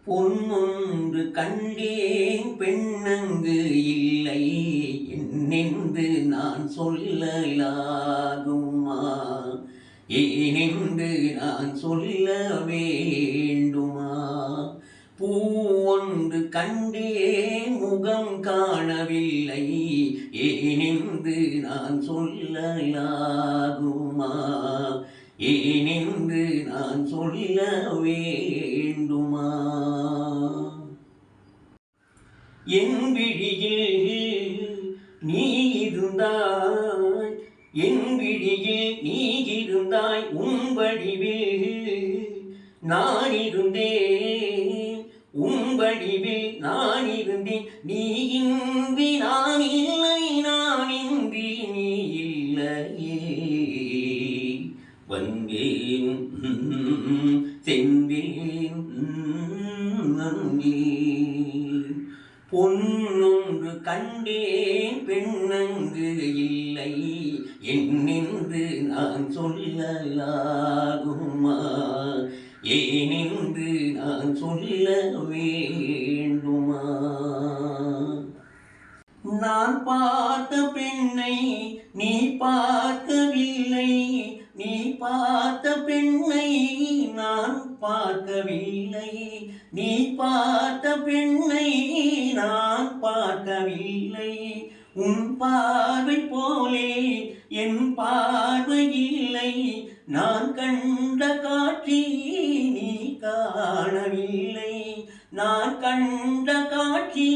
பொன்னொன்று கண்டேன் பெண்ணங்கு இல்லை என்னென்று நான் சொல்லலாகுமா? ஏனென்று நான் சொல்ல வேண்டுமா? பூவொன்று கண்டேன் முகம் காணவில்லை ஏனென்று நான் சொல்லலாகுமா? ஏனென்று நான் சொல்ல வேண்டுமா? என் விழியில் நீ இருந்தாய், என் விழியில் நீ இருந்தாய், உன் வடிவில் நான் இருந்தேன், உன் வடிவில் நான் இருந்தேன். நீ இன்றி நான் இல்லை, நான் இன்றி நீ இல்லையே. வந்தேன் சென்றேன் நன்றி. பொன்னொன்று கண்டேன் பெண்ணங்கு இல்லை என்னென்று நான் சொல்லலாகுமா? ஏனென்று நான் சொல்ல வேண்டுமா? நான் பார்த்த பெண்ணை நீ பார்க்கவில்லை, நீ பார்த்த பெண்ணை நான் பார்க்கவில்லை, நீ பார்த்த பெண்ணை நான் பார்க்கவில்லை. உன் பார்வை போலே என் பார்வை இல்லை, நான் கண்ட காட்சி நீ காணவில்லை, நான் கண்ட காட்சி